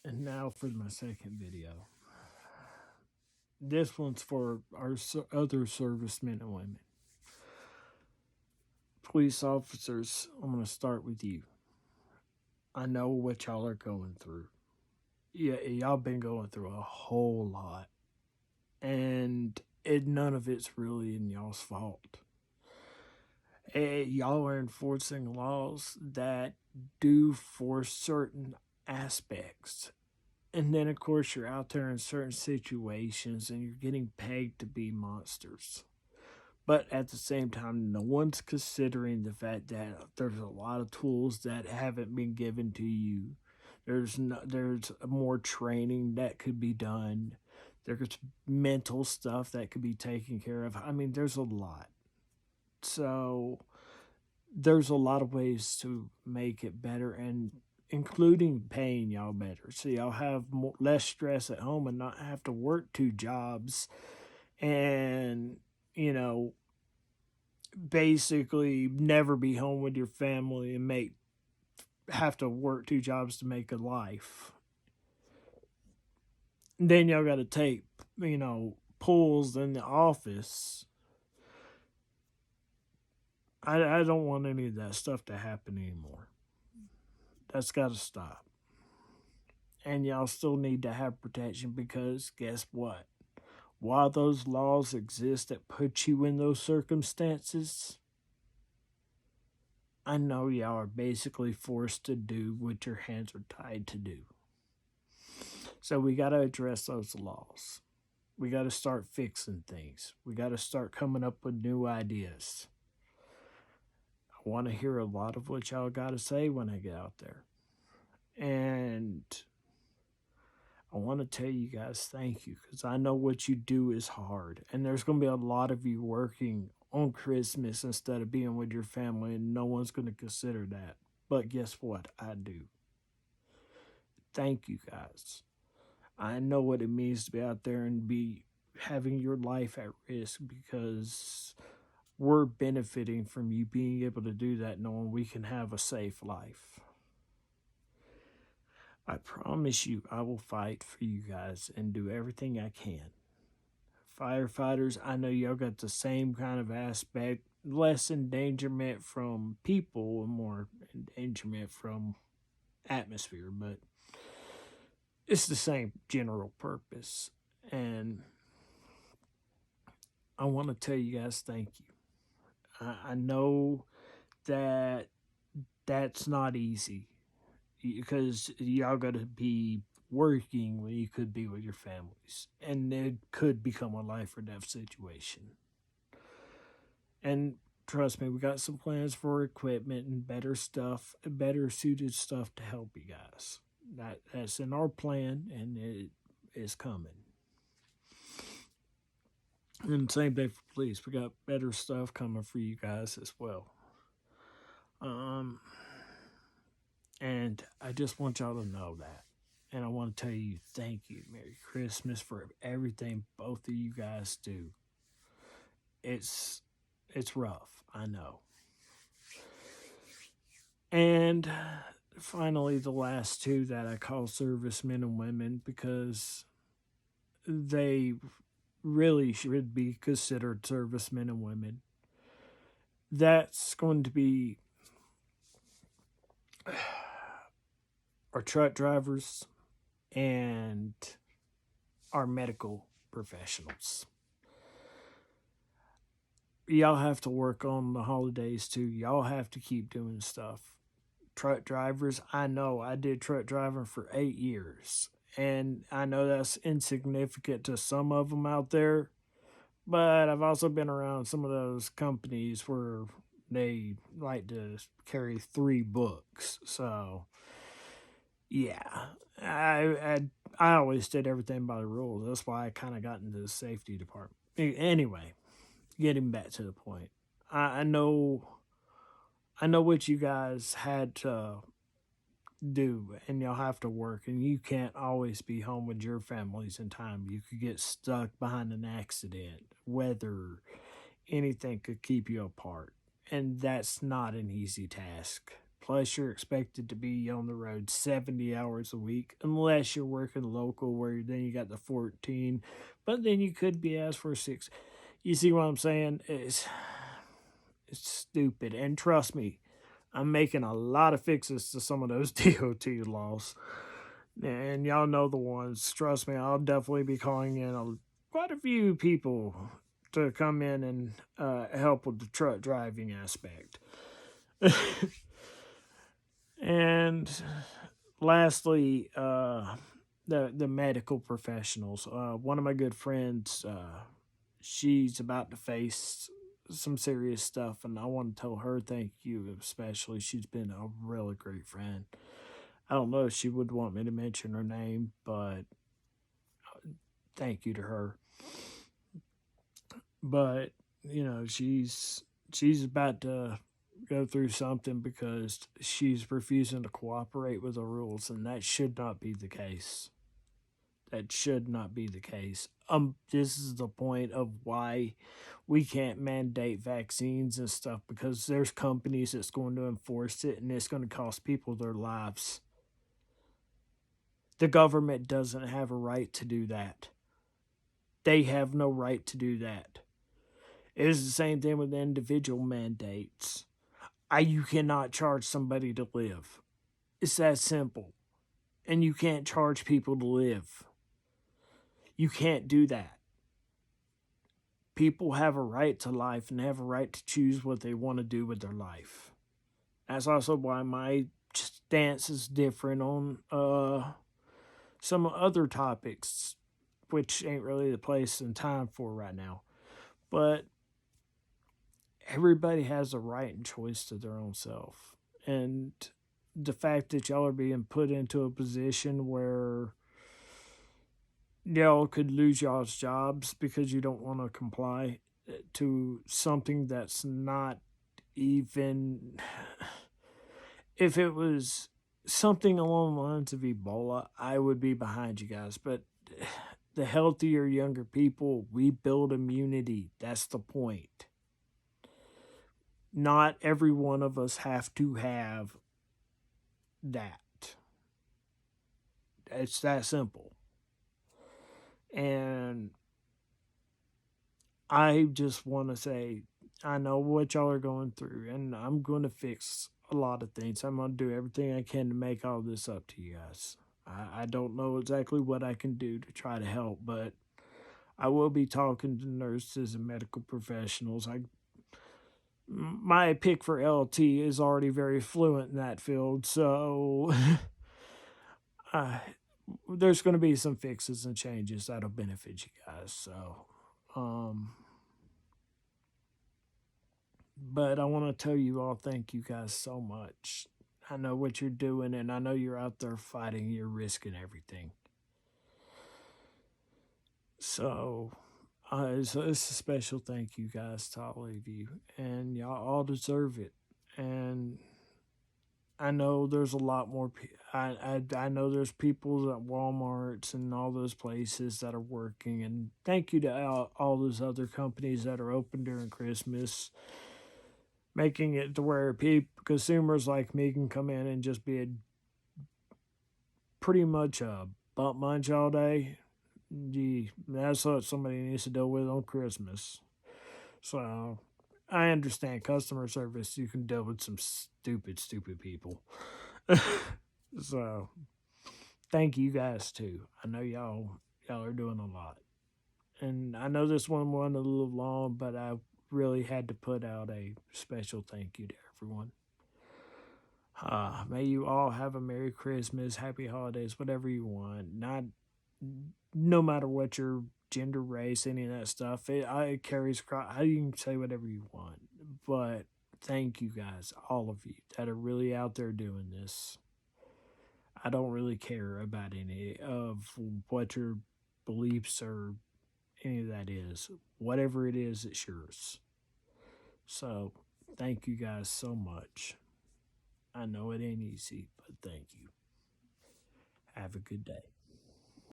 And now for my second video. This one's for our other servicemen and women. Police officers, I'm going to start with you. I know what y'all are going through. Yeah, y'all been going through a whole lot. And none of it's really in y'all's fault. Y'all are enforcing laws that do force certain aspects. And then, of course, you're out there in certain situations and you're getting pegged to be monsters. But at the same time, no one's considering the fact that there's a lot of tools that haven't been given to you. There's more training that could be done. There's mental stuff that could be taken care of. I mean, there's a lot. So there's a lot of ways to make it better, and including paying y'all better, so y'all have less stress at home and not have to work two jobs and you know basically never be home with your family and make have to work two jobs to make a life. And then y'all got to take pulls in the office. I don't want any of that stuff to happen anymore. That's got to stop. And y'all still need to have protection, because guess what? While those laws exist that put you in those circumstances, I know y'all are basically forced to do what your hands are tied to do. So we got to address those laws. We got to start fixing things. We got to start coming up with new ideas. I want to hear a lot of what y'all got to say when I get out there. And I want to tell you guys thank you, because I know what you do is hard. And there's going to be a lot of you working on Christmas instead of being with your family, and no one's going to consider that. But guess what? I do. Thank you guys. I know what it means to be out there and be having your life at risk, because we're benefiting from you being able to do that, knowing we can have a safe life. I promise you, I will fight for you guys and do everything I can. Firefighters, I know y'all got the same kind of aspect, less endangerment from people and more endangerment from atmosphere, but it's the same general purpose. And I want to tell you guys thank you. I know that that's not easy, because y'all got to be working when you could be with your families, and it could become a life or death situation. And trust me, we got some plans for equipment and better stuff, better suited stuff to help you guys. That's in our plan, and it is coming. And same thing for police. We got better stuff coming for you guys as well. Um, and I just want y'all to know that. And I want to tell you thank you. Merry Christmas for everything both of you guys do. It's rough, I know. And finally, the last two that I call servicemen and women, because they really should be considered servicemen and women. That's going to be our truck drivers and our medical professionals. Y'all have to work on the holidays too. Y'all have to keep doing stuff. Truck drivers, I know I did truck driving for 8 years. And I know that's insignificant to some of them out there. But I've also been around some of those companies where they like to carry 3 books. So, yeah, I always did everything by the rules. That's why I kind of got into the safety department. Anyway, getting back to the point, I know what you guys had to do, and you'll have to work, and you can't always be home with your families in time. You could get stuck behind an accident, weather, anything could keep you apart, and that's not an easy task. Plus, you're expected to be on the road 70 hours a week, unless you're working local, where then you got the 14, but then you could be asked for 6. You see what I'm saying? It's stupid. And trust me, I'm making a lot of fixes to some of those DOT laws. And y'all know the ones. Trust me, I'll definitely be calling in quite a few people to come in and help with the truck driving aspect. And lastly, the medical professionals. One of my good friends, she's about to face some serious stuff, and I want to tell her thank you, especially. She's been a really great friend. I don't know if she would want me to mention her name, but thank you to her. But she's about to go through something because she's refusing to cooperate with the rules, and that should not be the case. That should not be the case. This is the point of why we can't mandate vaccines and stuff, because there's companies that's going to enforce it, and it's going to cost people their lives. The government doesn't have a right to do that. They have no right to do that. It is the same thing with individual mandates. You cannot charge somebody to live. It's that simple. And you can't charge people to live. You can't do that. People have a right to life and have a right to choose what they want to do with their life. That's also why my stance is different on some other topics, which ain't really the place and time for right now. But everybody has a right and choice to their own self. And the fact that y'all are being put into a position where y'all could lose y'all's jobs because you don't want to comply to something that's not even. If it was something along the lines of Ebola, I would be behind you guys. But the healthier, younger people, we build immunity. That's the point. Not every one of us have to have that. It's that simple. And I just want to say, I know what y'all are going through, and I'm going to fix a lot of things. I'm going to do everything I can to make all this up to you guys. I don't know exactly what I can do to try to help, but I will be talking to nurses and medical professionals. My pick for LT is already very fluent in that field, so there's going to be some fixes and changes that'll benefit you guys. So, but I want to tell you all, thank you guys so much. I know what you're doing, and I know you're out there fighting. You're risking everything. So, it's a special thank you guys to all of you, and y'all all deserve it. And I know there's a lot more. I know there's people at Walmart's and all those places that are working, and thank you to all those other companies that are open during Christmas, making it to where consumers like me can come in and just be pretty much a bump munch all day. Gee, that's what somebody needs to deal with on Christmas. So I understand customer service. You can deal with some stupid people. So thank you guys too. I know y'all are doing a lot, and I know this one went a little long, but I really had to put out a special thank you to everyone. May you all have a Merry Christmas, Happy Holidays, whatever you want. No matter what your gender, race, any of that stuff. It carries across. You can say whatever you want, but thank you guys, all of you that are really out there doing this. I don't really care about any of what your beliefs or any of that is. Whatever it is, it's yours. So, thank you guys so much. I know it ain't easy, but thank you. Have a good day.